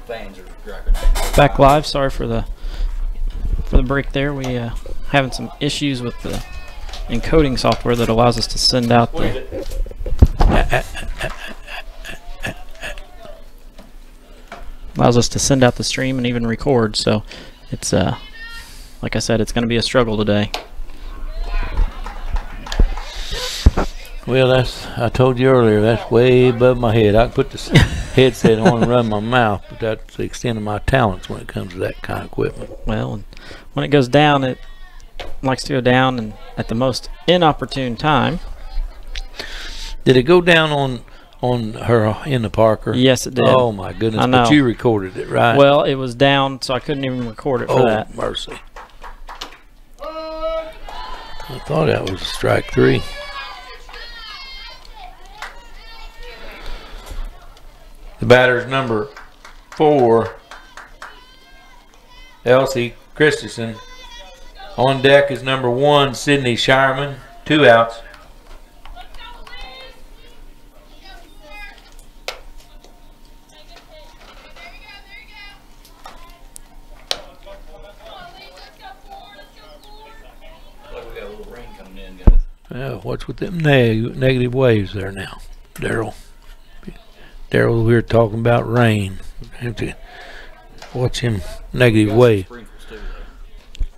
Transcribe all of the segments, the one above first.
Fans are griping. Back live. Sorry for the break there. We having some issues with the encoding software that allows us to send out the stream and even record. So it's like I said, it's going to be a struggle today. Well, I told you earlier, that's way above my head. I can put this headset on and run my mouth, but that's the extent of my talents when it comes to that kind of equipment. Well, and when it goes down, it likes to go down and at the most inopportune time. Did it go down on her in the Parker? Yes, it did. Oh my goodness! I know. But you recorded it, right? Well, it was down, so I couldn't even record it for that. Oh, mercy! I thought that was strike 3. The batter's number 4, Elsie Christensen. On deck is number 1, Sydney Shireman. 2 outs. We got a little rain coming in, guys. Yeah, what's with them negative waves there now, Daryl? Daryl, we were talking about rain. Have to watch him negative wave.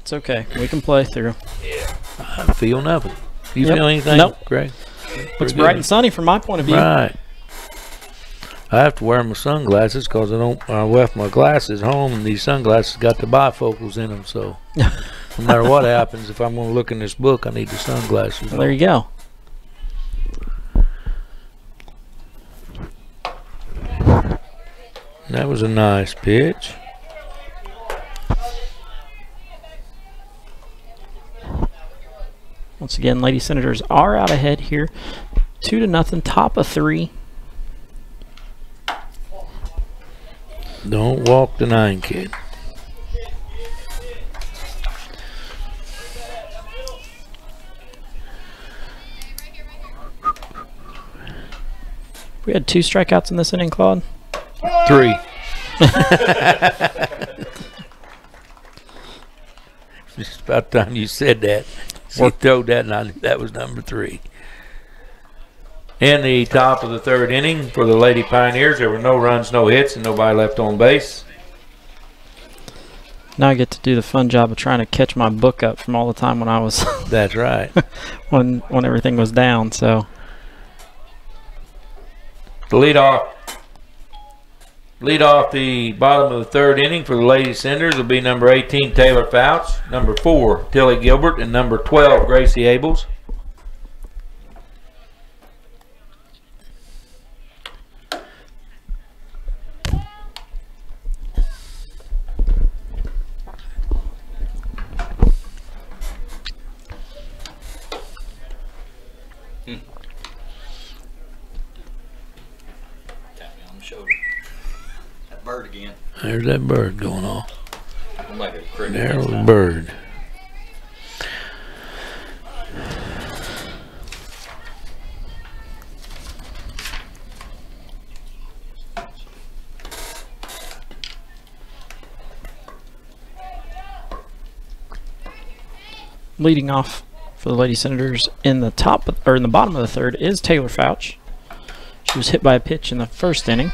It's okay. We can play through. Yeah. I feel nothing. You feel anything? Nope. Greg? Looks bright and sunny from my point of view. Right. I have to wear my sunglasses because I left my glasses home, and these sunglasses got the bifocals in them. So no matter what happens, if I'm going to look in this book, I need the sunglasses. Well, there you go. That was a nice pitch. Once again, Lady Senators are out ahead here, 2-0, top of 3. Don't walk the 9, kid. We had 2 strikeouts in this inning, Claude. 3. Just about time you said that. She throwed that, and I knew that was number 3. In the top of the 3rd inning for the Lady Pioneers, there were no runs, no hits, and nobody left on base. Now I get to do the fun job of trying to catch my book up from all the time when I was. That's right. when everything was down. So The lead off the bottom of the 3rd inning for the Lady Senators will be number 18, Taylor Fouch, number 4, Tilly Gilbert, and number 12, Gracie Abels. Bird again. There's that bird going off. Like a cricket. There's the bird. leading off for the Lady Senators in the in the bottom of the 3rd is Taylor Fouch. She was hit by a pitch in the 1st inning.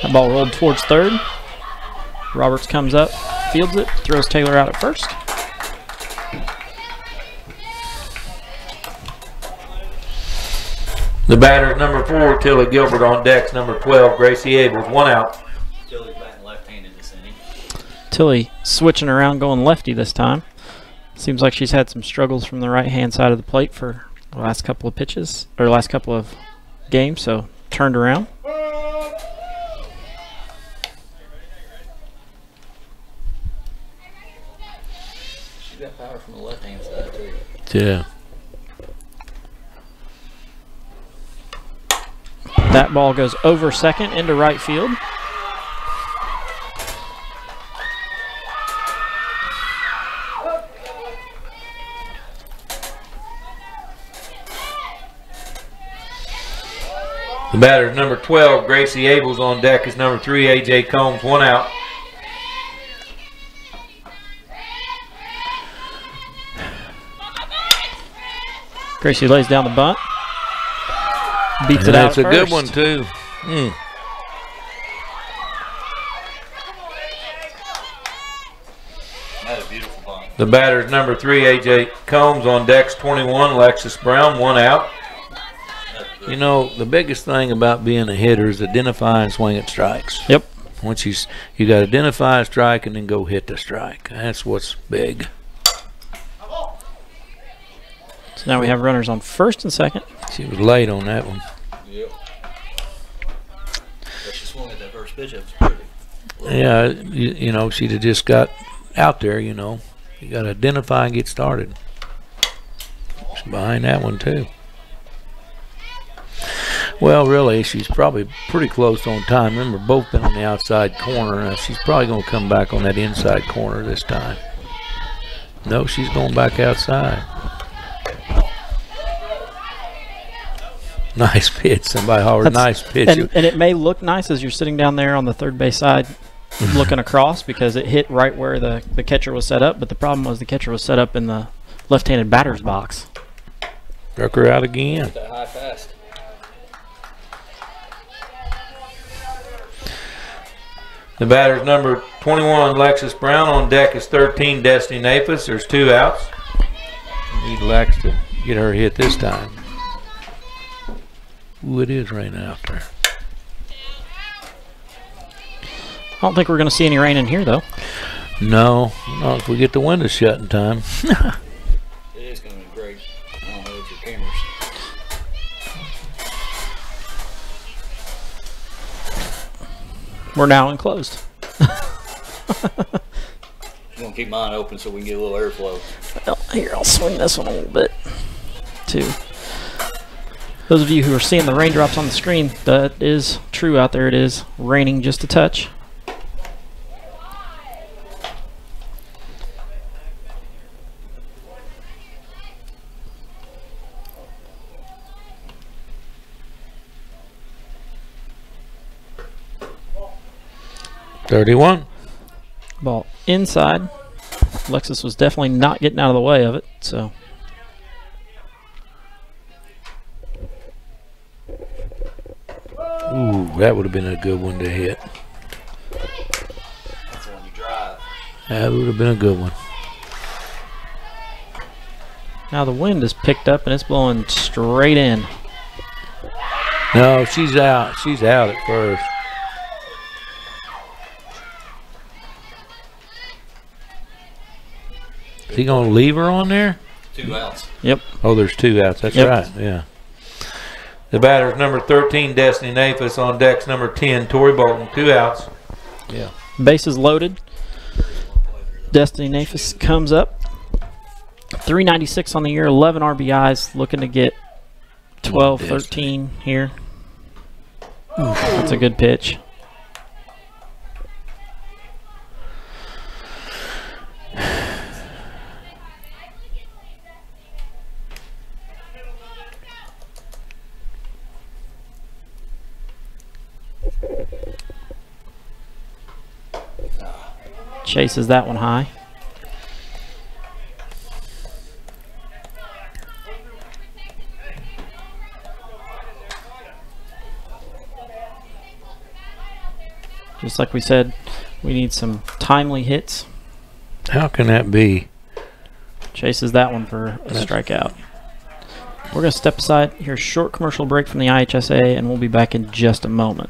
That ball rolled towards 3rd. Roberts comes up, fields it, throws Taylor out at 1st. The batter is number 4, Tilly Gilbert. On decks, number 12, Gracie Abels. 1 out. Tilly's batting left-handed this inning. Tilly switching around, going lefty this time. Seems like she's had some struggles from the right-hand side of the plate for the last couple of pitches, or last couple of games, so turned around. She's got power from the left-hand side, too. Yeah. That ball goes over second into right field. The batter is number 12, Gracie Abels. On deck is number 3, A.J. Combs. 1 out. Gracie lays down the bunt. Beats it And out that's a first. good one, too. That's a beautiful bunt. The batter is number 3, A.J. Combs. On deck's 21, Alexis Brown. 1 out. You know, the biggest thing about being a hitter is identifying swinging strikes. Yep. Once you got to identify a strike and then go hit the strike. That's what's big. So now we have runners on first and second. She was late on that one. Yep. But she swung at that first pitch. That was pretty. Yeah, you know, she'd have just got out there, you know. You got to identify and get started. She's behind that one, too. Well, really, she's probably pretty close on time. Remember, both been on the outside corner. She's probably going to come back on that inside corner this time. No, she's going back outside. Nice pitch. Somebody hollered, nice pitch. And it may look nice as you're sitting down there on the third base side looking across because it hit right where the catcher was set up, but the problem was the catcher was set up in the left-handed batter's box. Struck her out again. Hit that high fast. The batter's number 21, Alexis Brown. On deck is 13, Destiny Naples. There's 2 outs. Need Lex to get her hit this time. Ooh, it is raining out there. I don't think we're going to see any rain in here, though. No, not if we get the windows shut in time. It is going to be great. I don't know if your cameras. We're now enclosed. I'm going to keep mine open so we can get a little airflow. Well, here, I'll swing this one a little bit, too. Those of you who are seeing the raindrops on the screen, that is true out there. It is raining just a touch. .31. Ball inside. Alexis was definitely not getting out of the way of it, so. Ooh, that would have been a good one to hit. That's the one you drive. That would have been a good one. Now the wind is picked up and it's blowing straight in. No, she's out. She's out at first. Is he going to leave her on there? 2 outs. Yep. Oh, there's 2 outs. That's Yep. right, yeah. The batter's number 13, Destiny Naples. On deck's number 10, Tori Bolton. 2 outs. Yeah. Bases loaded. Destiny Naples comes up. 396 on the year, 11 RBIs, looking to get 12, 13 here. That's a good pitch. Chases that one high. Just like we said, we need some timely hits. How can that be? Chases that one for a strikeout. We're going to step aside. Here's a short commercial break from the IHSA, and we'll be back in just a moment.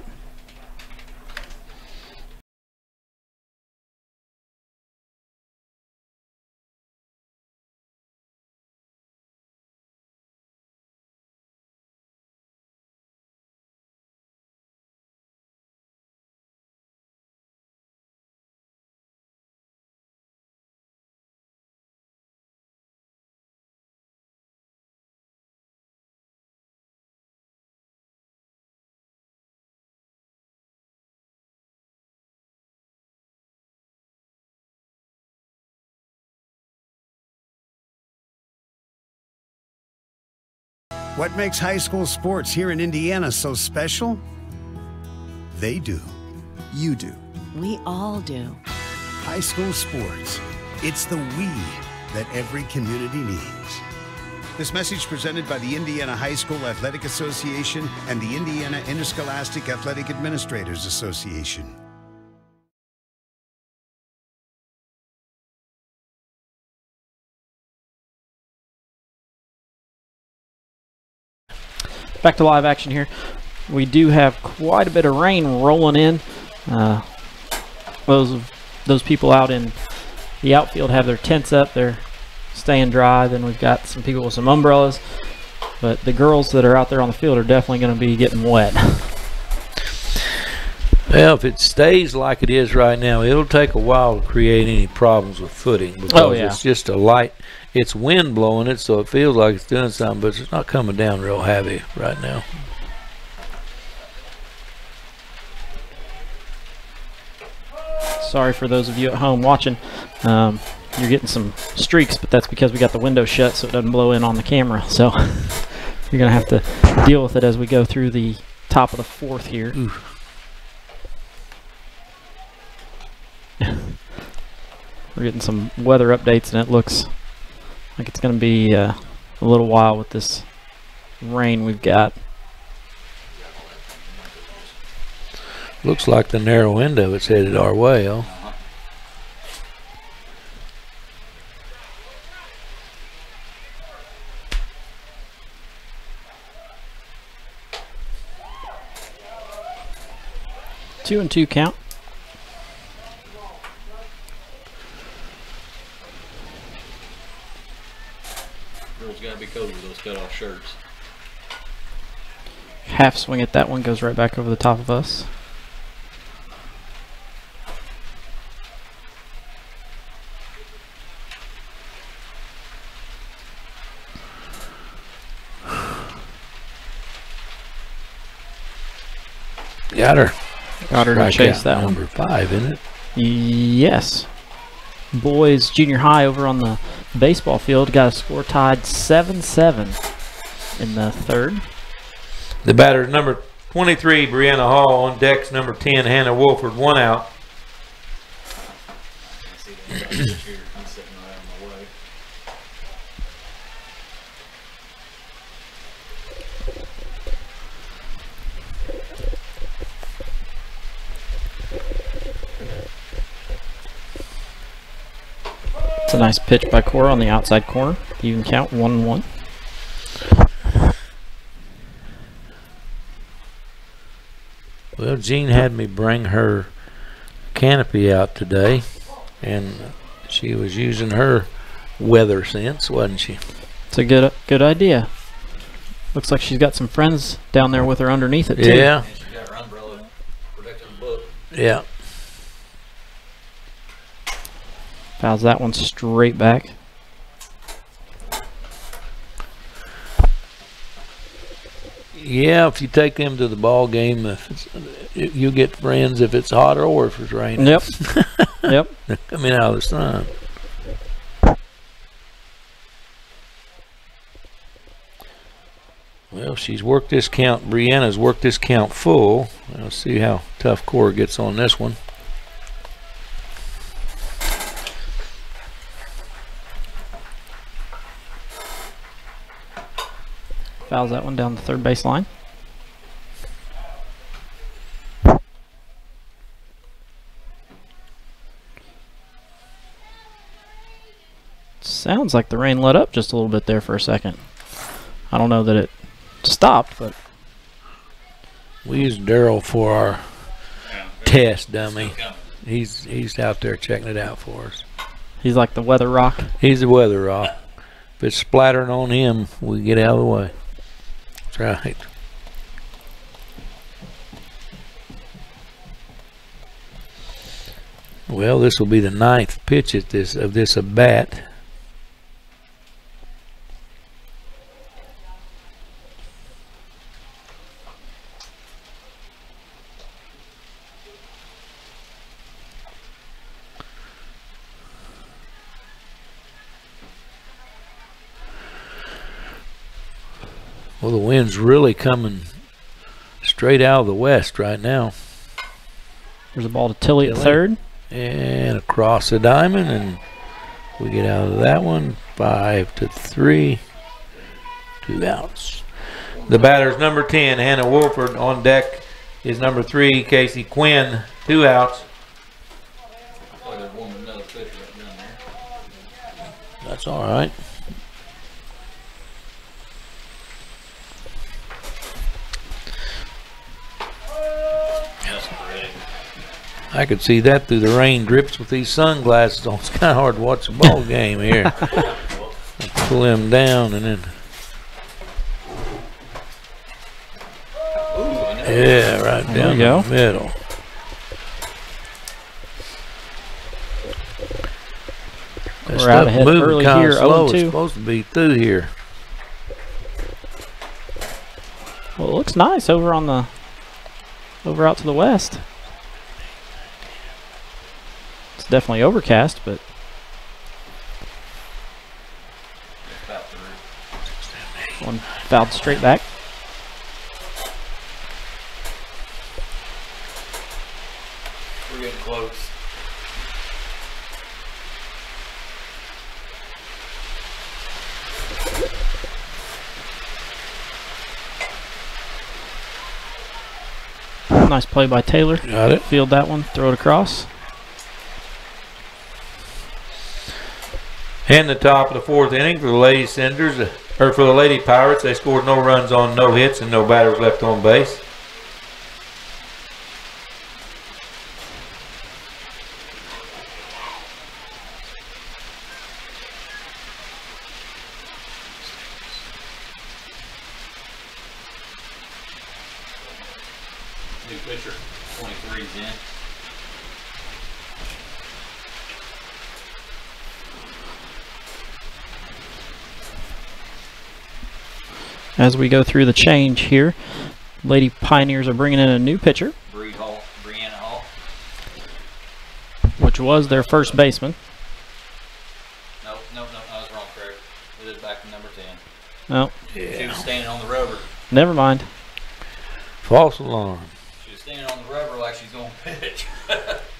What makes high school sports here in Indiana so special? They do. You do. We all do. High school sports. It's the we that every community needs. This message presented by the Indiana High School Athletic Association and the Indiana Interscholastic Athletic Administrators Association. Back to live action here. We do have quite a bit of rain rolling in. Those people out in the outfield have their tents up. They're staying dry. Then we've got some people with some umbrellas. But the girls that are out there on the field are definitely going to be getting wet. Well, if it stays like it is right now, it'll take a while to create any problems with footing because it's just a light. It's wind blowing it, so it feels like it's doing something, but it's not coming down real heavy right now. Sorry for those of you at home watching. You're getting some streaks, but that's because we got the window shut so it doesn't blow in on the camera. So you're going to have to deal with it as we go through the top of the fourth here. We're getting some weather updates, and it looks like it's going to be a little while with this rain we've got. Looks like the narrow window is headed our way, huh? Two and two count. Girls gotta be cold with those cut-off shirts. Half swing at that one, goes right back over the top of us. Got her. Got her to chase that one. Number 5, isn't it? Yes. Boys junior high over on the baseball field got a score tied 7-7 in the third. The batter is number 23, Brianna Hall. On deck's number 10, Hannah Wolford. 1 out. It's a nice pitch by Cora on the outside corner. Even count 1-1. Well, Jean had me bring her canopy out today, and she was using her weather sense, wasn't she? It's a good idea. Looks like she's got some friends down there with her underneath it too. Yeah. And she got her umbrella protecting the book. Yeah. Fouls that one straight back. Yeah, if you take them to the ball game, you get friends if it's hot or if it's raining. Yep. Yep. They're coming out of the sun. Well, she's worked this count. Brianna's worked this count full. Let's see how tough Cora gets on this one. Fouls that one down the third base line. Sounds like the rain let up just a little bit there for a second. I don't know that it stopped, but we use Daryl for our test dummy. He's out there checking it out for us. He's like the weather rock. He's the weather rock. If it's splattering on him, we get out of the way. That's right. Well, this will be the 9th pitch of this at bat. Well, the wind's really coming straight out of the west right now. There's a ball to Tilly at third. And across the diamond, and we get out of that one. 5-3. 2 outs. The batter's number 10, Hannah Wolford. On deck is number 3, Casey Quinn. 2 outs. That's all right. I could see that through the rain drips with these sunglasses on. It's kind of hard to watch the ball game here. Pull them down and then. Yeah, right down the middle. We're out ahead early here, 0-2. It's supposed to be through here. Well, it looks nice over on the out to the west. It's definitely overcast, but one fouled straight back. We're getting close. Nice play by Taylor. Got it. Field that one, throw it across. And the top of the 4th inning for the Lady Cinders, or for the Lady Pirates. They scored no runs on no hits and no batters left on base. New pitcher, 23's in. As we go through the change here, Lady Pioneers are bringing in a new pitcher, Brianna Hall, which was their first baseman. Nope, I was wrong, Craig. It is back to number 10. No, She was standing on the rubber. never mind. False alarm. She was standing on the rubber like she's going to pitch.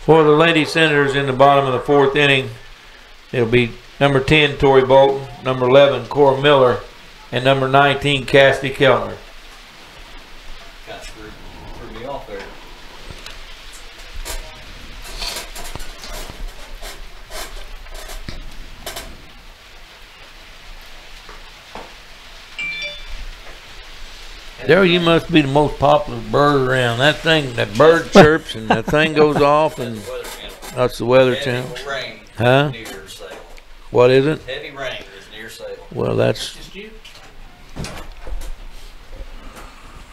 For the Lady Senators in the bottom of the 4th inning, it'll be number 10, Tori Bolton, number 11, Cora Miller, and number 19, Cassidy Kellner. Kind of threw me off there. Daryl, you must be the most popular bird around. That bird chirps and that thing goes off, and that's the weather channel. Heavy rain. Huh? Near Salem. What is it? Heavy rain is near Salem. Well, that's Just you.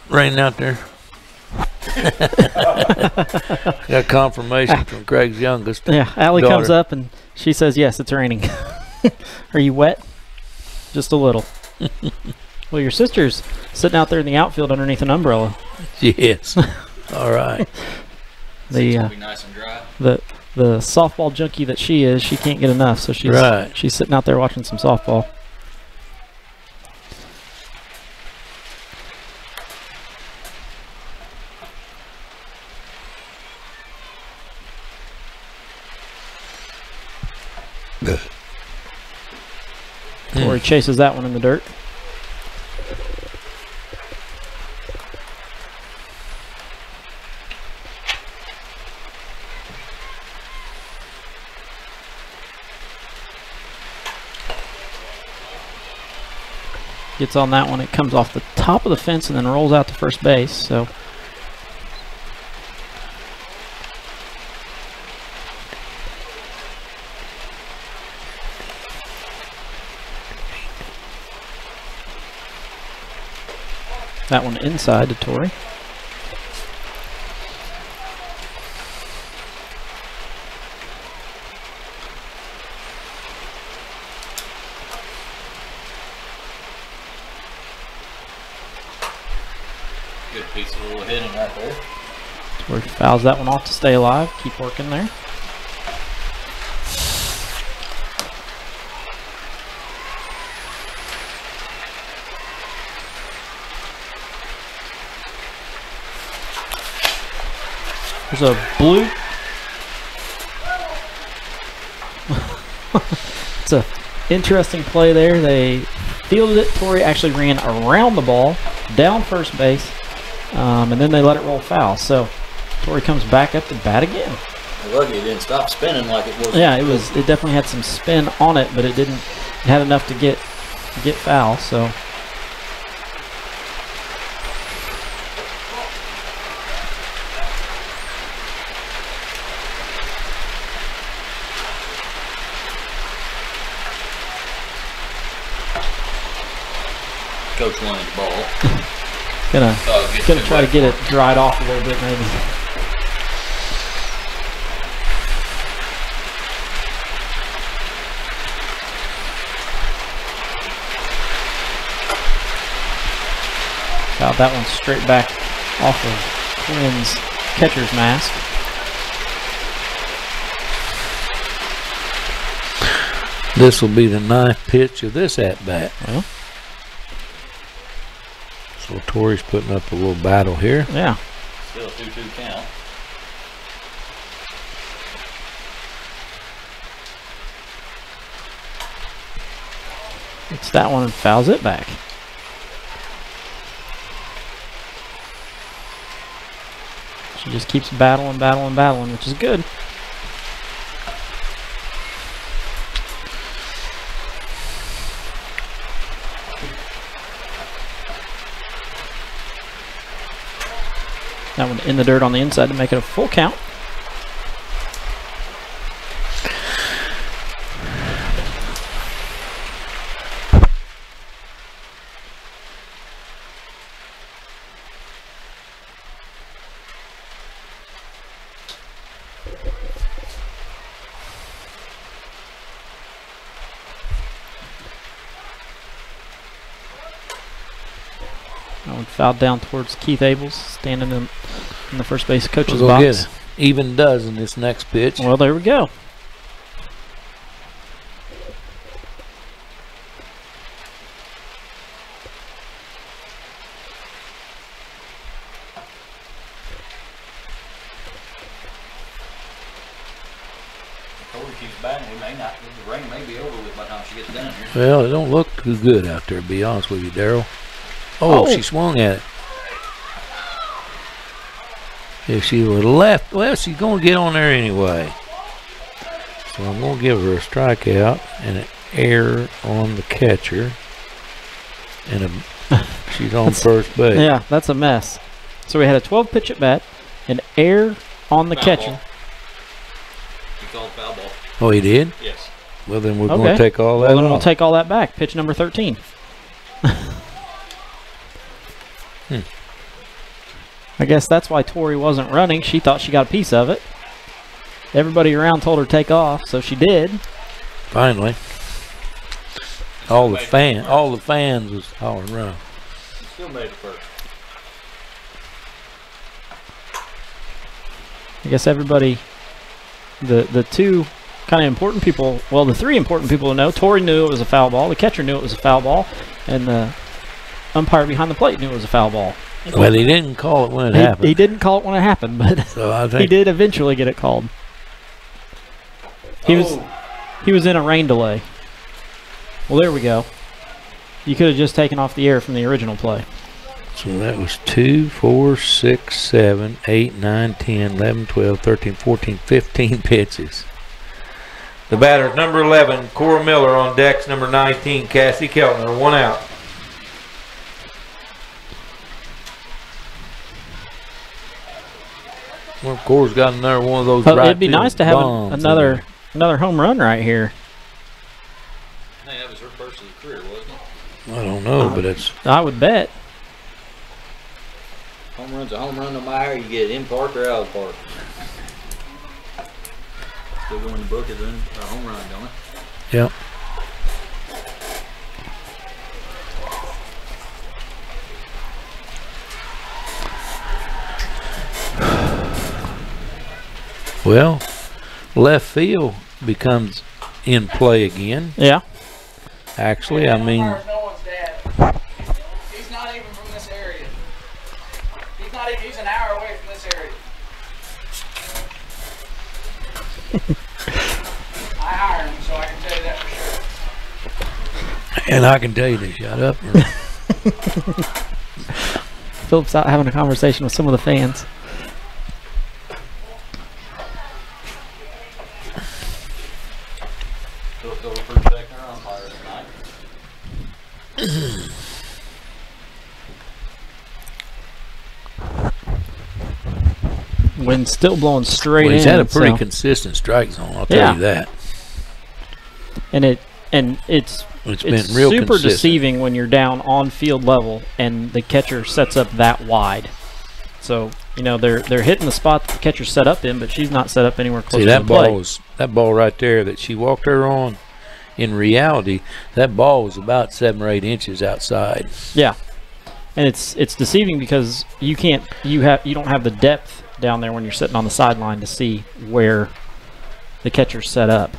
raining out there. Got confirmation from Craig's youngest. Yeah, Allie daughter. comes up and she says, yes, it's raining. Are you wet? Just a little. Well, your sister's sitting out there in the outfield underneath an umbrella. Yes. All right. The It'll be nice and dry. the softball junkie that she is, she can't get enough, so she's sitting out there watching some softball. Tori chases that one in the dirt. Gets on that one. It comes off the top of the fence and then rolls out to first base. So that one inside to Tori. Good piece of little hitting right there. Tori fouls that one off to stay alive. Keep working there. There's a blue. It's a interesting play there. They fielded it. Torrey actually ran around the ball, down first base, and then they let it roll foul. So Torrey comes back up to bat again. Lucky it didn't stop spinning like it was. Yeah, it was. It definitely had some spin on it, but it didn't. It had enough to get foul. So. Coach wanted the ball. Gonna try to get it dried off a little bit, maybe. Fouled that one straight back off of Quinn's catcher's mask. This will be the 9th pitch of this at-bat. Well. So Torrey's putting up a little battle here. Yeah. Still a 2-2 count. It's that one and fouls it back. She just keeps battling, which is good. That one in the dirt on the inside to make it a full count. That one fouled down towards Keith Abels, standing in the first base coach's box. Get even dozen this next pitch. Well, there we go. Keeps batting. The rain may be over with by the time she gets down here. Well, it don't look too good out there, to be honest with you, Darryl. Oh, she swung at it. If she would have left, well, she's going to get on there anyway. So I'm going to give her a strikeout and an error on the catcher. And she's on first base. Yeah, that's a mess. So we had a 12-pitch at bat, an error on the catcher. Ball. He called foul ball. Oh, he did? Yes. Well, then we're going to take all that Well, then off. we'll take all that back. Pitch number 13. I guess that's why Torrey wasn't running. She thought she got a piece of it. Everybody around told her to take off, so she did. Finally. All the fans was hollering run. Still made it first. I guess everybody, the two kind of important people, well, the three important people to know, Torrey knew it was a foul ball, the catcher knew it was a foul ball, and the umpire behind the plate knew it was a foul ball. Well, he didn't call it when it happened. He didn't call it when it happened, but so I think he did eventually get it called. He was in a rain delay. Well, there we go. You could have just taken off the air from the original play. So that was 2, 4, 6, 7, 8, 9, 10, 11, 12, 13, 14, 15 pitches. The batter's number 11, Cora Miller on decks number 19, Cassie Keltner, 1 out. Well, Cora's got another one of those. It'd be nice to have another home run right here. I think that was her first of the career, wasn't it? I don't know, but it's. I would bet. Home run's a home run no matter how you get it, in park or out of park. Still going to book as a home run, don't it? Yep. Well, left field becomes in play again. Yeah. Actually, I mean. No one's dad. He's not even from this area. He's an hour away from this area. I hired him, so I can tell you that for sure. And I can tell you to shut up. Philip's out having a conversation with some of the fans. Phil's over protecting our umpire tonight. Wind's still blowing straight Well, he's in. had a pretty so- consistent strike zone, I'll tell you that. and it's been real super consistent. deceiving when you're down on field level and the catcher sets up that wide. So they're hitting the spot that the catcher set up in, but she's not set up anywhere close See, to that the plate. that ball right there that she walked her on, in reality, that ball was about 7 or 8 inches outside. Yeah, and it's deceiving because you don't have the depth down there when you're sitting on the sideline to see where the catcher's set up.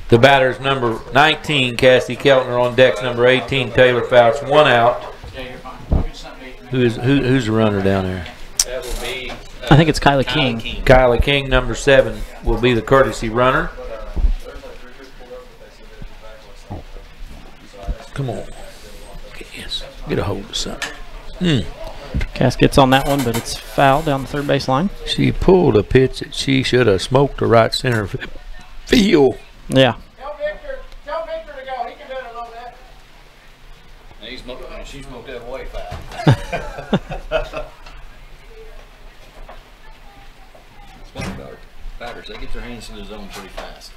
The batter's number 19, Cassie Keltner, on deck's number 18, Taylor Fouch, 1 out. Yeah, you're fine. I'll get something to eat. Who's the runner down there? That will be. I think it's Kyla King. Kyla King, number 7, will be the courtesy runner. Come on. Yes. Get a hold of something. Cass gets on that one, but it's foul down the third base line. She pulled a pitch that she should have smoked to right center field. Yeah. Tell Victor to go. He can do it a little bit. She smoked that way foul. Speaking about batters, they get their hands in the zone pretty fast.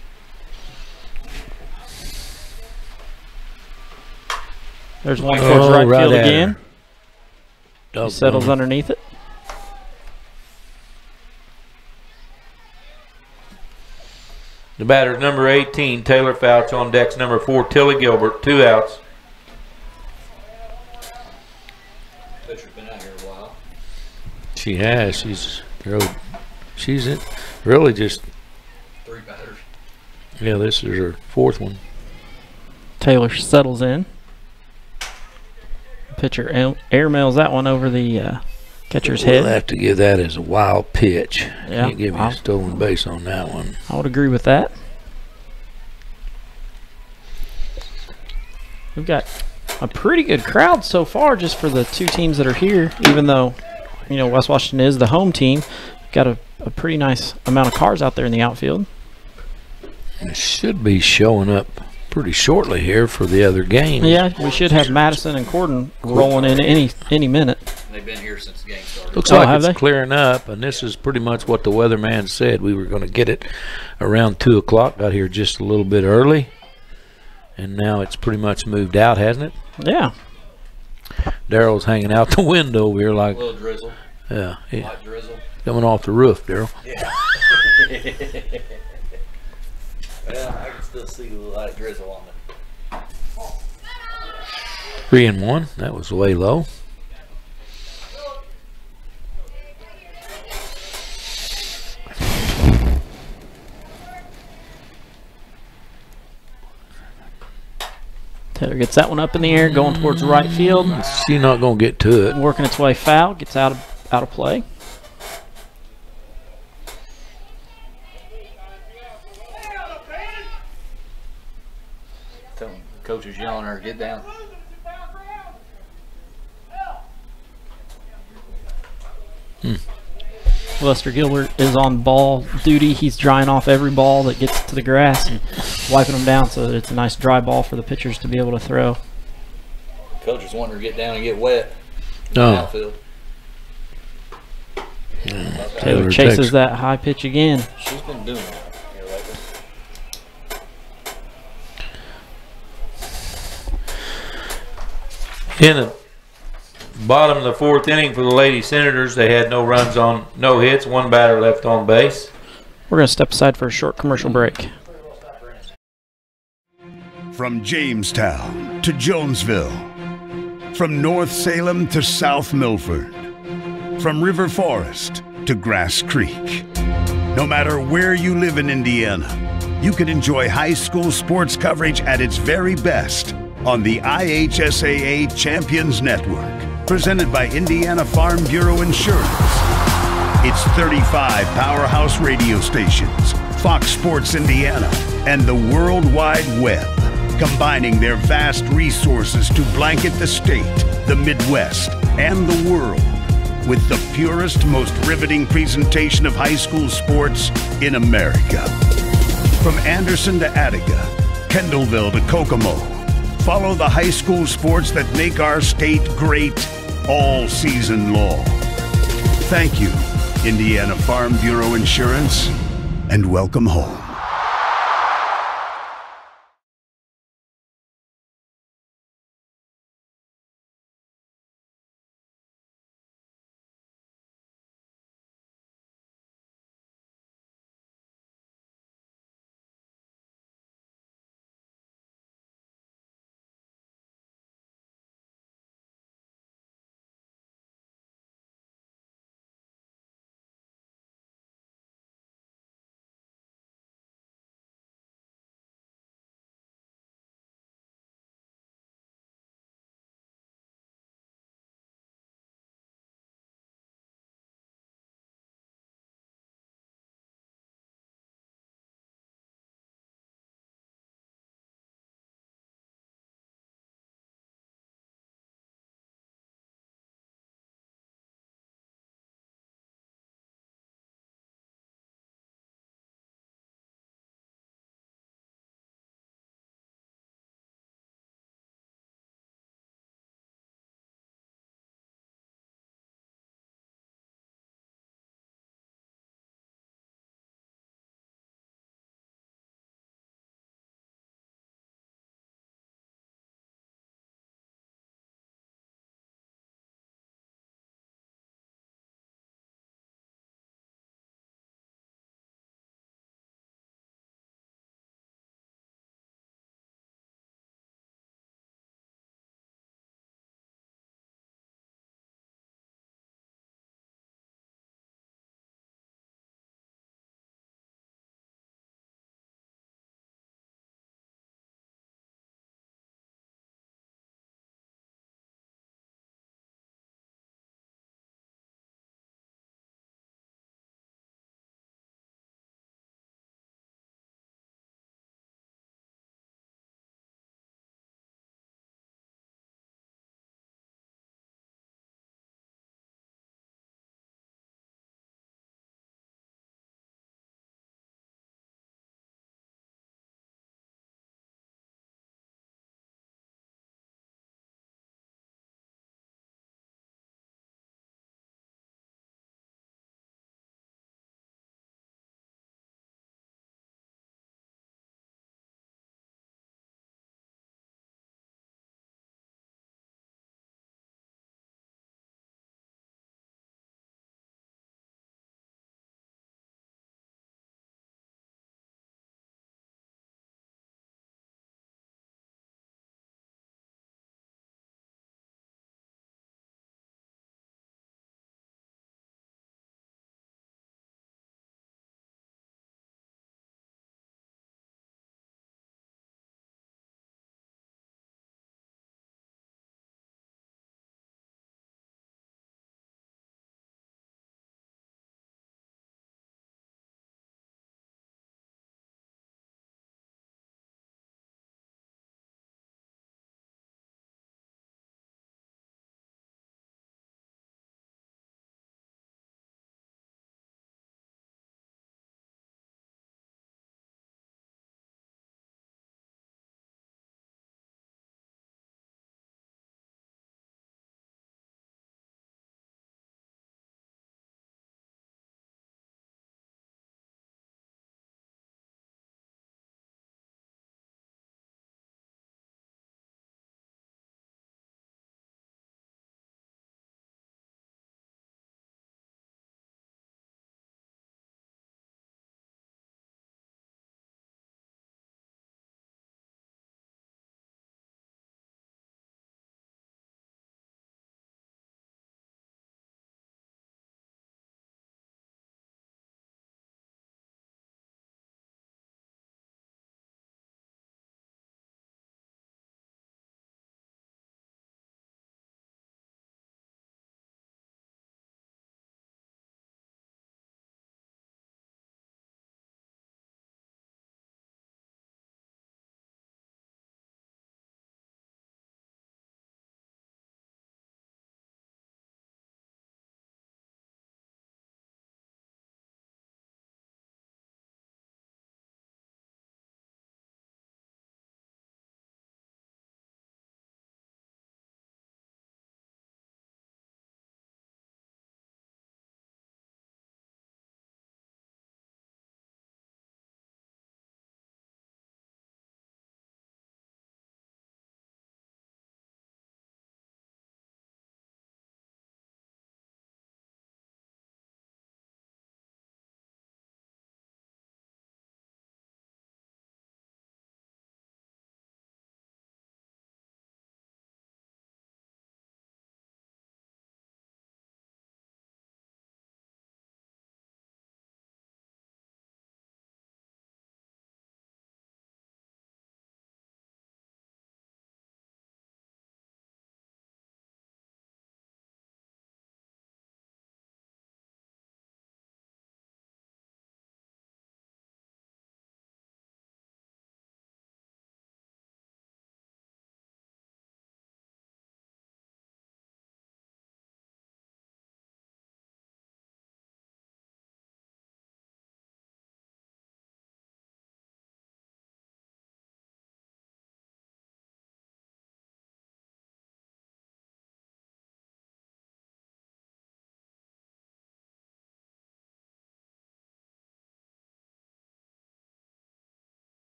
There's one towards right right field at again. her. She settles underneath it. The batter's number 18, Taylor Fouch, on deck's number 4, Tilly Gilbert, 2 outs. Pitcher's been out here a while. She has. She's really just, 3 batters. yeah, this is her 4th one. Taylor settles in. Pitcher airmails that one over the catcher's We'll head. have to give that as a wild pitch. Yeah, Can't give me a stolen base on that one. I would agree with that. We've got a pretty good crowd so far just for the 2 teams that are here, even though, West Washington is the home team. Got a pretty nice amount of cars out there in the outfield. It should be showing up pretty shortly here for the other games. Yeah, we should have Madison and Corden rolling in any minute. They've been here since the game started. Looks Oh, like have it's they? clearing up, and this is pretty much what the weatherman said. We were going to get it around 2 o'clock. Got here just a little bit early, and now it's pretty much moved out, hasn't it? Yeah. Daryl's hanging out the window over here A like, little drizzle, yeah, light drizzle. coming off the roof, Daryl. Well, I can still see the light drizzle on it. 3-1. That was way low. Taylor gets that one up in the air, going towards right field. She's not going to get to it. Working its way foul, gets out of play. Tell them, coach is yelling at her, get down. Lester Gilbert is on ball duty. He's drying off every ball that gets to the grass and wiping them down so that it's a nice dry ball for the pitchers to be able to throw. Coach is wanting her to get down and get wet. in the Oh. outfield. Taylor takes- chases that high pitch again. She's been doing that here lately. In the bottom of the 4th inning for the Lady Senators, they had no runs on, no hits, 1 batter left on base. We're going to step aside for a short commercial break. From Jamestown to Jonesville, from North Salem to South Milford, from River Forest to Grass Creek. No matter where you live in Indiana, you can enjoy high school sports coverage at its very best on the IHSAA Champions Network, presented by Indiana Farm Bureau Insurance. It's 35 powerhouse radio stations, Fox Sports Indiana, and the World Wide Web, combining their vast resources to blanket the state, the Midwest, and the world with the purest, most riveting presentation of high school sports in America. From Anderson to Attica, Kendallville to Kokomo, follow the high school sports that make our state great all season long. Thank you, Indiana Farm Bureau Insurance, and welcome home.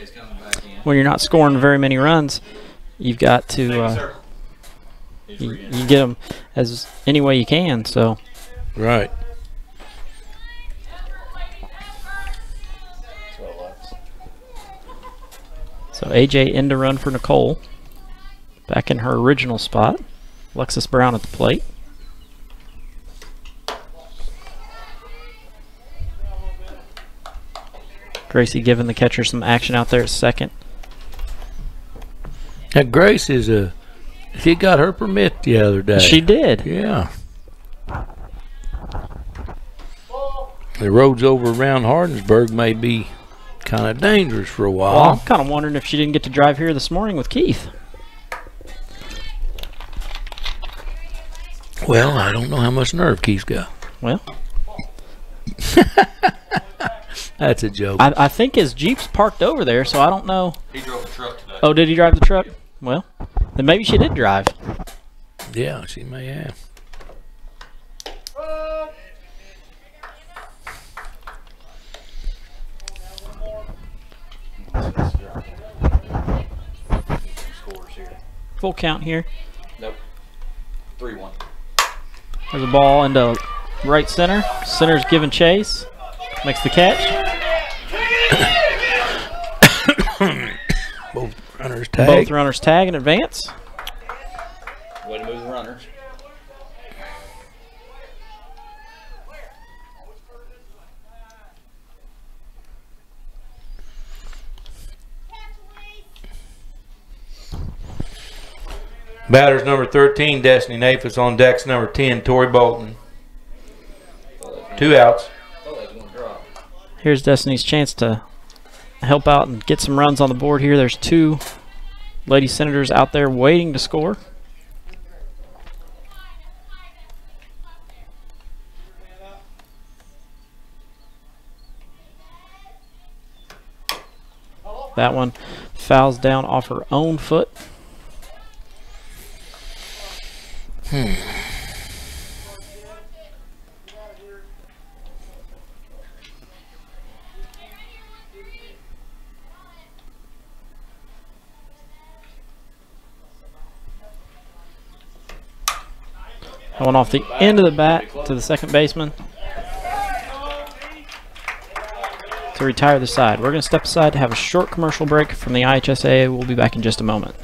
AJ's coming back in. when you're not scoring very many runs, you've got to you get them as any way you can. So Right. So AJ in to run for Nicole. Back in her original spot. Alexis Brown at the plate. Gracie giving the catcher some action out there at second. Now Grace is she got her permit the other day. She did. Yeah. The roads over around Hardinsburg may be kind of dangerous for a while. Well, I'm kind of wondering if she didn't get to drive here this morning with Keith. Well, I don't know how much nerve Keith's got. Well, That's a joke. I think his Jeep's parked over there, so I don't know. He drove the truck today. Oh, did he drive the truck? Well, then maybe she did drive. Yeah, she may have. Scores here. Full count here. Nope. 3-1. There's a ball into right center. Center's giving chase. Makes the catch. Both runners tag. Both runners tag and advance. Way to move the runners. Batters number 13, Destiny Nafis. On decks number 10, Tori Bolton. 2 outs. Here's Destiny's chance to help out and get some runs on the board here. There's 2 Lady Senators out there waiting to score. That one fouls down off her own foot. That one off the end of the bat to the second baseman to retire the side. We're going to step aside to have a short commercial break from the IHSA. We'll be back in just a moment.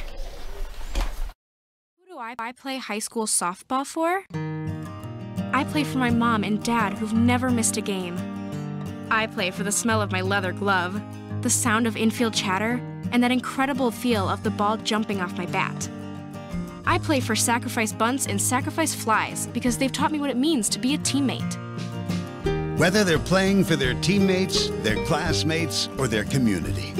Who do I play high school softball for? I play for my mom and dad who've never missed a game. I play for the smell of my leather glove, the sound of infield chatter, and that incredible feel of the ball jumping off my bat. I play for sacrifice bunts and sacrifice flies because they've taught me what it means to be a teammate. Whether they're playing for their teammates, their classmates, or their community,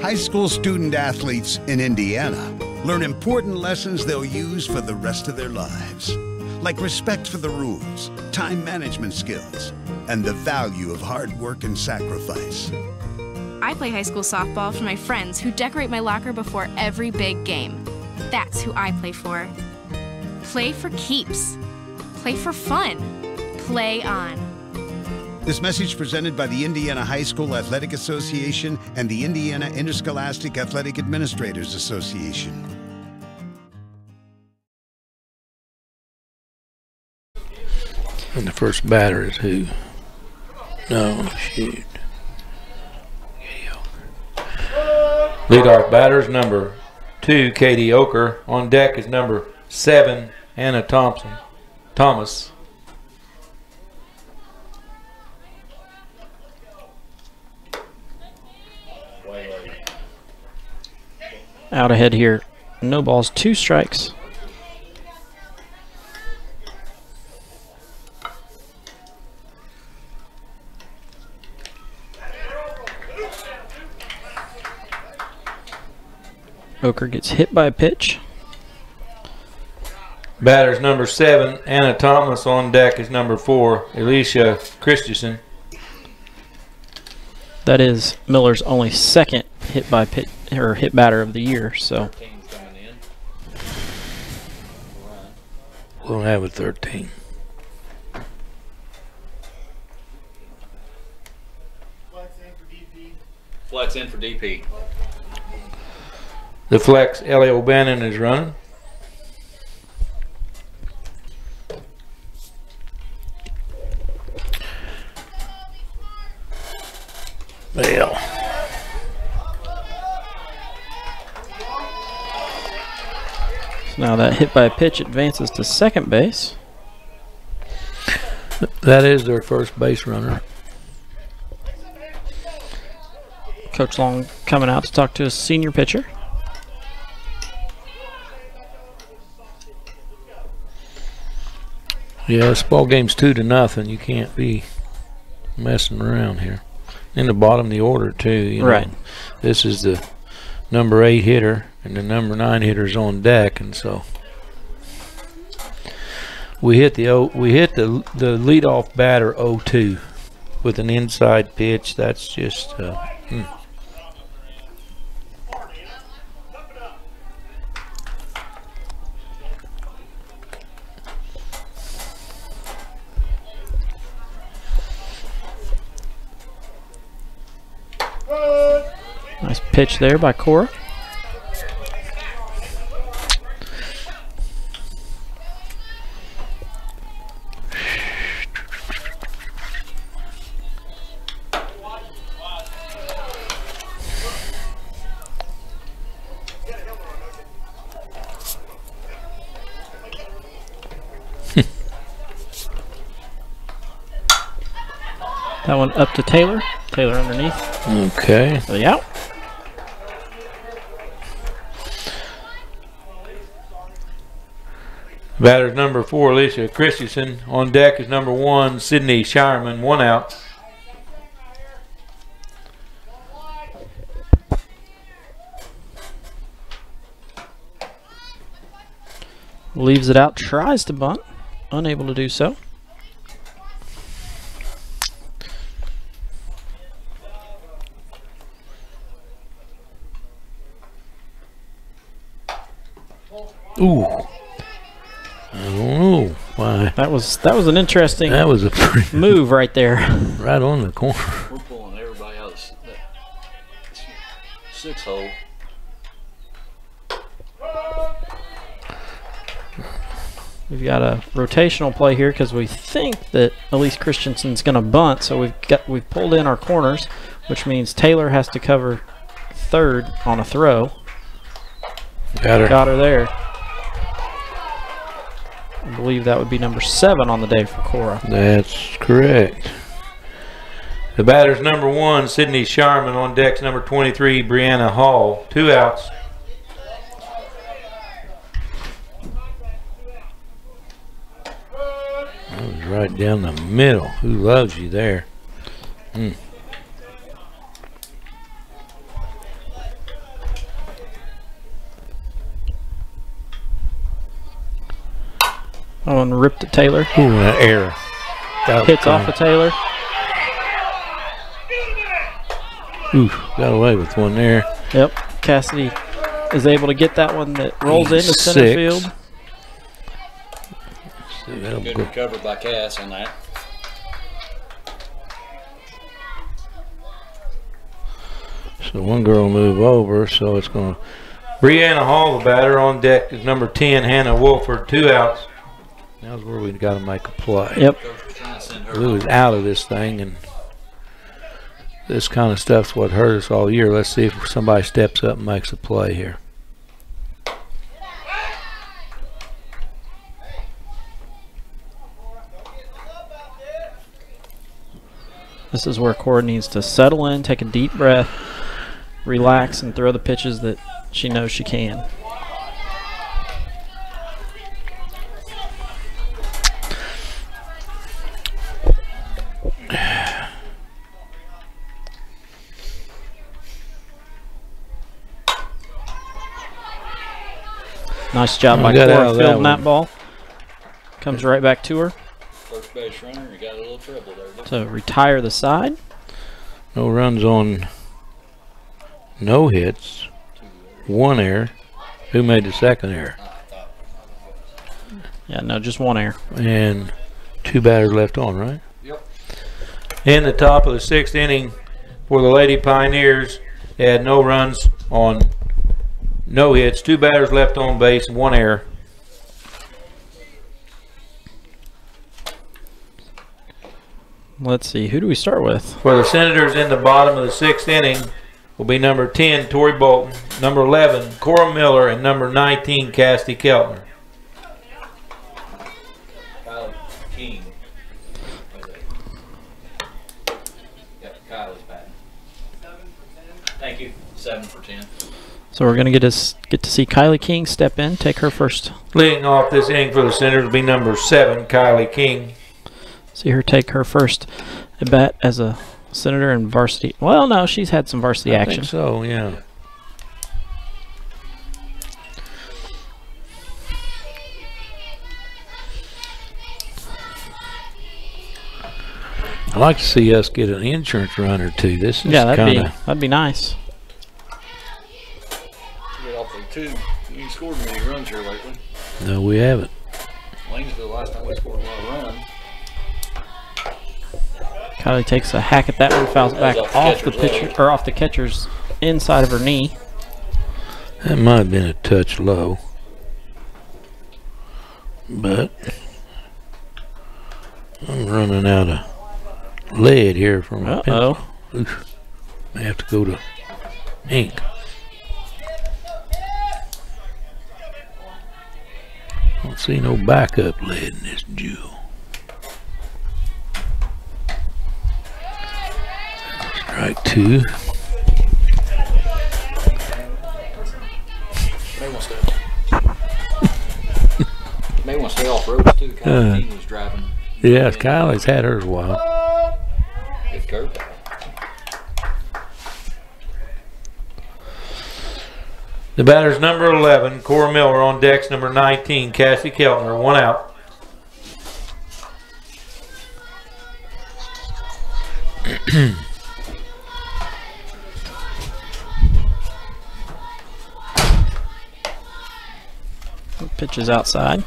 high school student athletes in Indiana learn important lessons they'll use for the rest of their lives, like respect for the rules, time management skills, and the value of hard work and sacrifice. I play high school softball for my friends who decorate my locker before every big game. That's who I play for. Play for keeps. Play for fun. Play on. This message presented by the Indiana High School Athletic Association and the Indiana Interscholastic Athletic Administrators Association. And the first batter is who? No, shoot. Leadoff batters number 2, Katie Oker. On deck is number 7, Anna Thomas. Out ahead here. No balls, 2 strikes. Oker gets hit by a pitch. Batters number 7, Anna Thomas. On deck is number 4, Alicia Christensen. That is Miller's only second hit by pitch or hit batter of the year. So Team's coming in. We'll have a 13. Flex in for DP. The flex, Ellie O'Bannon, is running. Well. So now that hit by a pitch advances to second base. That is their first base runner. Coach Long coming out to talk to his senior pitcher. Yeah, this ball game's 2-0. You can't be messing around here. In the bottom of the order too. You know. Right. This is the number 8 hitter, and the number 9 hitter's on deck, and so we hit the leadoff batter 0-2 with an inside pitch. That's just. Nice pitch there by Cora. That one up to Taylor. Taylor underneath. Okay. So the out. Batter's number 4, Alicia Christensen. On deck is number 1, Sydney Shireman. 1 out. Leaves it out. Tries to bunt. Unable to do so. Ooh. I don't know why. That was an interesting That was a pretty move right there. right on the corner. We're pulling everybody out of that 6 hole. We've got a rotational play here because we think that Elise Christensen's going to bunt, so we've pulled in our corners, which means Taylor has to cover third on a throw. Got her there. I believe that would be number 7 on the day for Cora. That's correct. The batter's number 1, Sydney Sharman. On deck's number 23, Brianna Hall. 2 outs. That was right down the middle. Who loves you there? That one ripped at Taylor. Ooh, that error. Hits off of Taylor. Ooh, got away with one there. Yep. Cassidy is able to get that one that rolls into center 6. field. See, that'll Good go. recovery by Cass on that. So one girl will move over, so it's going to. Brianna Hall, the batter. On deck is number 10, Hannah Wolford. 2 outs. Now's where we've got to make a play. Yep. Coach was trying to send her Lou's out of this thing, and this kind of stuff's what hurt us all year. Let's see if somebody steps up and makes a play here. This is where Cora needs to settle in, take a deep breath, relax, and throw the pitches that she knows she can. Nice job by Cora fielding that ball. Comes right back to her. first base runner. You got a little trouble there. So retire the side. No runs on no hits. 1 error. Who made the second error? Yeah, no, just 1 error. And 2 batters left on, right? Yep. In the top of the 6th inning for the Lady Pioneers, they had no runs on No hits, 2 batters left on base, 1 error. Let's see, who do we start with? For the Senators in the bottom of the 6th inning will be number 10, Tori Bolton, number 11, Cora Miller, and number 19, Cassidy Keltner. Kylie King. Yep, Kylie's batting. 7 for 10. Thank you. 7 for 10. So we're going to get to see Kylie King step in, take her first. Leading off this inning for the Senators will be number 7, Kylie King. See her take her first at bat as a Senator in varsity. Well, no, she's had some varsity I action. think so, yeah. I'd like to see us get an insurance run or two. This is that'd be nice. Get off the 2. You ain't scored many runs here lately. No, we haven't. Lanesville, last time we scored a lot of runs. Kylie takes a hack at that one, fouls it back off the pitcher or off the catcher's inside of her knee. That might have been a touch low, but I'm running out of lead here from my pencil. Oof. I have to go to ink. Don't see no backup lead in this jewel. Strike 2. May want to stay off roads too. Kylie was driving. Yes, Kylie's had hers a while. Good curve. The batter's number 11, Cora Miller. On decks number 19, Cassidy Keltner. 1 out. Pitch is outside.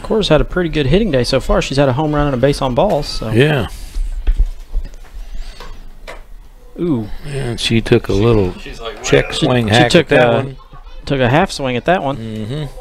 Cora's had a pretty good hitting day so far. She's had a home run and a base on balls. So. Yeah. Ooh. And she took a little check swing hack took at that one. Took a half swing at that one. Mm-hmm.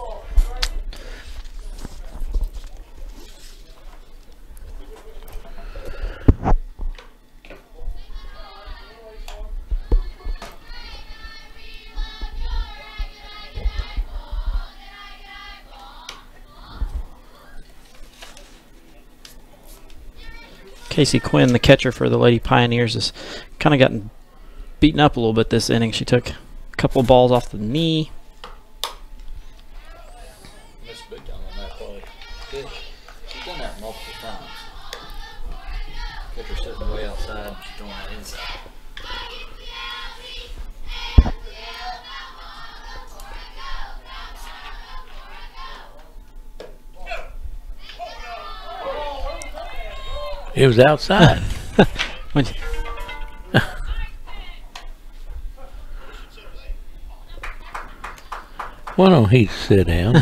Casey Quinn, the catcher for the Lady Pioneers, has kind of gotten beaten up a little bit this inning. She took a couple balls off the knee. Missed big time on that play. She's done that multiple times. Catcher sitting way outside. She's throwing that inside. It was outside. Why don't he sit down?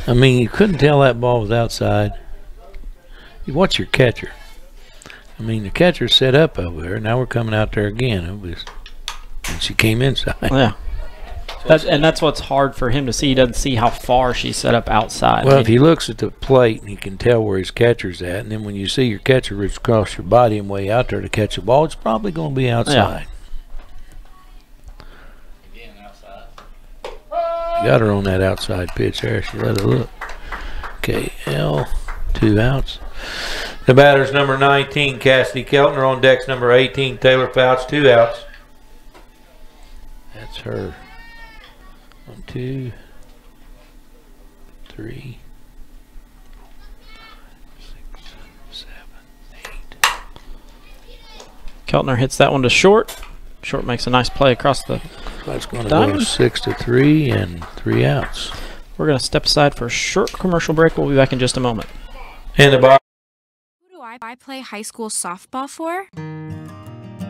I mean, you couldn't tell that ball was outside. What's your catcher? I mean, the catcher's set up over there. Now we're coming out there again. And she came inside. Yeah. That's what's hard for him to see. He doesn't see how far she's set up outside. Well, if he looks at the plate and he can tell where his catcher's at, and then when you see your catcher reach across your body and way out there to catch the ball, it's probably going to be outside. Again, outside. Got her on that outside pitch there. She let it look. Okay, 2 outs. The batter's number 19, Cassidy Keltner. On decks number 18, Taylor Fouts. 2 outs. That's her. 1, 2, 3, 6, 7, 8. Keltner hits that one to short. Short makes a nice play across the That's going to diamond. go 6-3 and 3 outs. we're going to step aside for a short commercial break. We'll be back in just a moment. And the bar. Who do I play high school softball for?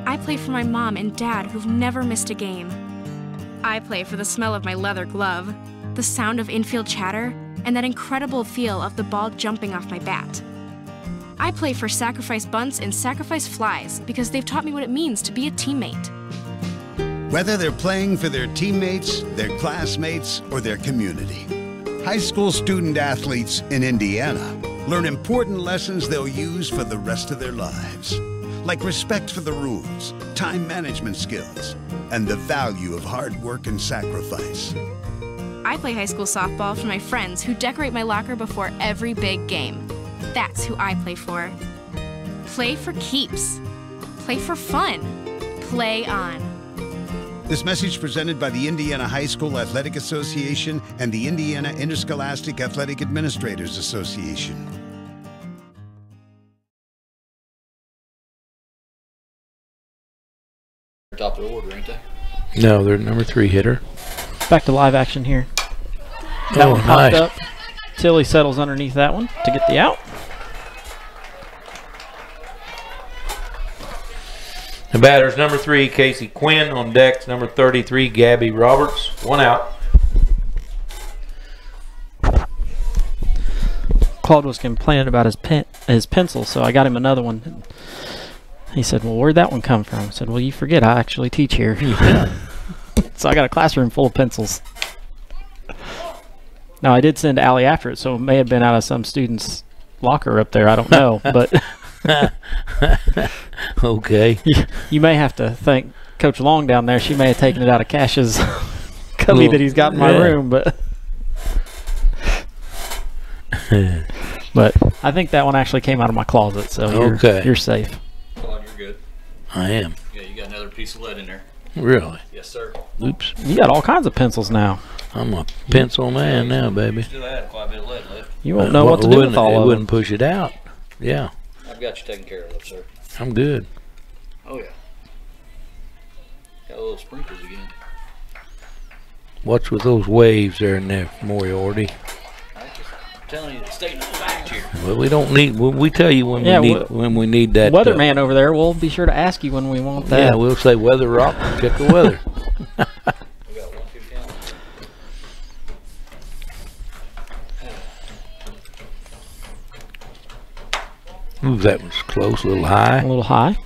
I play for my mom and dad who've never missed a game. I play for the smell of my leather glove, the sound of infield chatter, and that incredible feel of the ball jumping off my bat. I play for sacrifice bunts and sacrifice flies because they've taught me what it means to be a teammate. Whether they're playing for their teammates, their classmates, or their community, high school student athletes in Indiana learn important lessons they'll use for the rest of their lives, like respect for the rules, time management skills, and the value of hard work and sacrifice. I play high school softball for my friends who decorate my locker before every big game. That's who I play for. Play for keeps. Play for fun. Play on. This message presented by the Indiana High School Athletic Association and the Indiana Interscholastic Athletic Administrators Association. Top of the order, ain't they? No, they're number 3 hitter. Back to live action here. That one popped nice. up. Tilly settles underneath that one to get the out. The batter's number 3, Casey Quinn. On deck's number 33, Gabby Roberts. 1 out. Claude was complaining about his pencil, so I got him another one. He said, well, where'd that one come from? I said, well, you forget I actually teach here. So I got a classroom full of pencils. Now, I did send Allie after it, so it may have been out of some student's locker up there. I don't know, but Okay. you may have to thank Coach Long down there. She may have taken it out of Cash's cubby that he's got in my room, but I think that one actually came out of my closet, so you're safe. Claude, you're good. I am. Yeah, you got another piece of lead in there. Really? Yes, sir. Oops. You got all kinds of pencils now. I'm a pencil man now, baby. Still had quite a bit of lead left. You won't know what to do with all of It them. wouldn't push it out. Yeah. I've got you taken care of, sir. I'm good. Oh, yeah. Got a little sprinkles again. What's with those waves there in there, Moriarty? I'm just telling you, stating the fact here. Well, we don't need. We tell you when we need that. Weatherman over there, we'll be sure to ask you when we want that. Yeah, we'll say weather rock. Check the weather. We got 1, 2 counts. Ooh, that was close. A little high. A little high.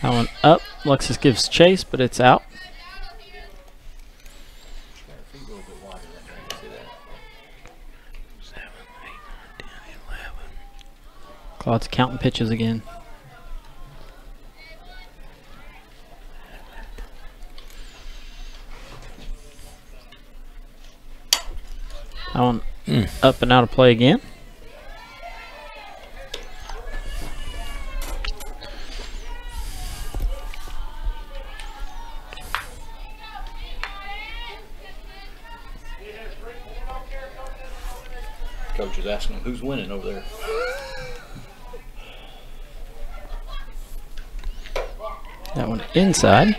That one up. Lexus gives chase, but it's out. Claude's counting pitches again. That one up and out of play again. Coach is asking him who's winning over there. That one inside.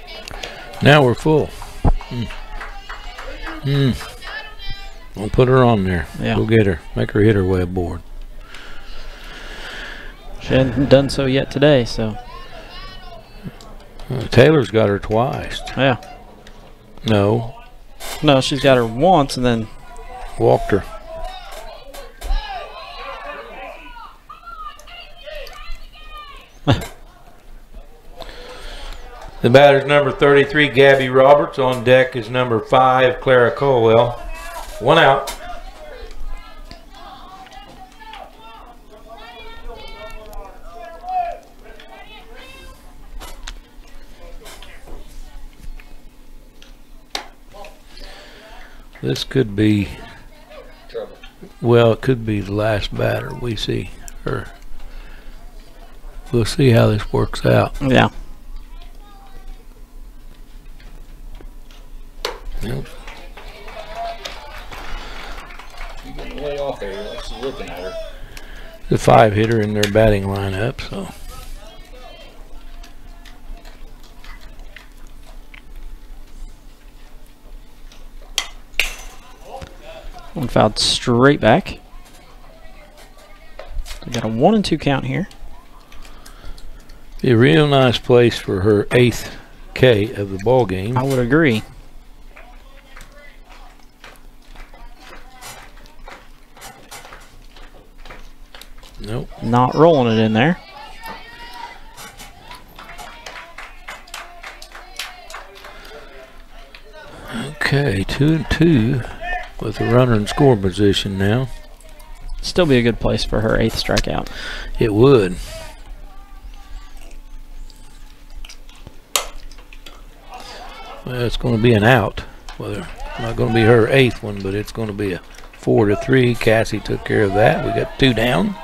Now we're full. We'll put her on there. Yeah. Go get her. Make her hit her way aboard. She hadn't done so yet today, so. Taylor's got her twice. Yeah. No. No, she's got her once and then. Walked her. The batter's number 33, Gabby Roberts. On deck is number 5, Clara Colwell. 1 out. This could be Trouble. Well, it could be the last batter we see her. We'll see how this works out. Yeah. Yep. looking at her. The 5-hitter in their batting lineup, so. One fouled straight back. We got a 1-2 count here. Be a real nice place for her 8th K of the ball game. I would agree. Nope. Not rolling it in there. Okay, 2-2 with a runner in score position now. Still be a good place for her 8th strikeout. It would. Well, it's going to be an out. Well, not going to be her 8th one, but it's going to be a 4-3. Cassie took care of that. We got 2 down.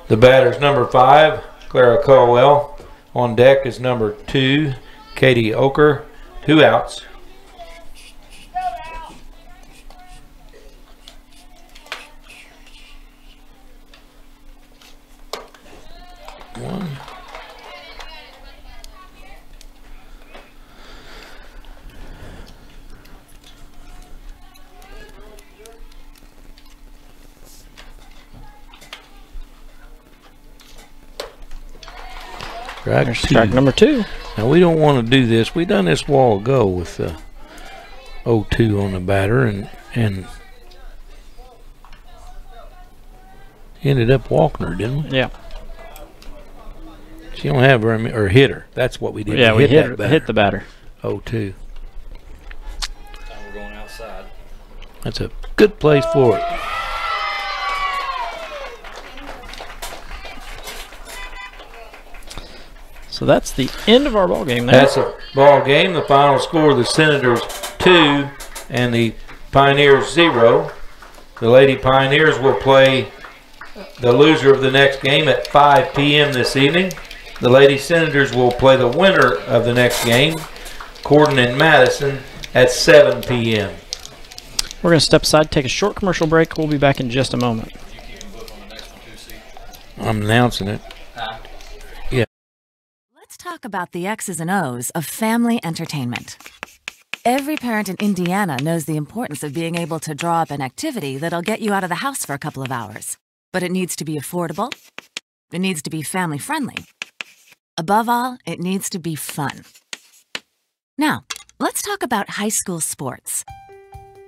The batter's number 5, Clara Caldwell. On deck is number 2, Katie Oker. 2 outs. One. Strike number 2. Now we don't want to do this. We done this a while ago with 0-2 on the batter and ended up walking her, didn't we? Yeah. She don't have her, or hit her. That's what we did. Yeah, we hit that the batter. 0-2. Now we're going outside. That's a good place for it. So that's the end of our ball game there. That's a ball game. The final score: the Senators 2 and the Pioneers 0. The Lady Pioneers will play the loser of the next game at 5 p.m. this evening. The Lady Senators will play the winner of the next game, Corden and Madison, at 7 p.m. We're going to step aside, take a short commercial break. We'll be back in just a moment. I'm announcing it. Let's talk about the X's and O's of family entertainment. Every parent in Indiana knows the importance of being able to draw up an activity that'll get you out of the house for a couple of hours. But it needs to be affordable. It needs to be family-friendly. Above all, it needs to be fun. Now, let's talk about high school sports.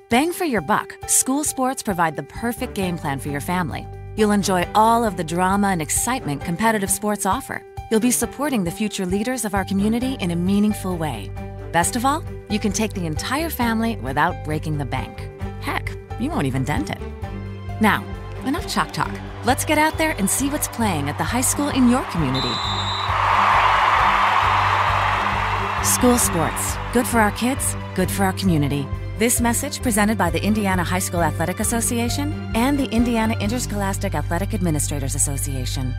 Bang for your buck, school sports provide the perfect game plan for your family. You'll enjoy all of the drama and excitement competitive sports offer. You'll be supporting the future leaders of our community in a meaningful way. Best of all, you can take the entire family without breaking the bank. Heck, you won't even dent it. Now, enough chalk talk. Let's get out there and see what's playing at the high school in your community. School sports. Good for our kids, good for our community. This message presented by the Indiana High School Athletic Association and the Indiana Interscholastic Athletic Administrators Association.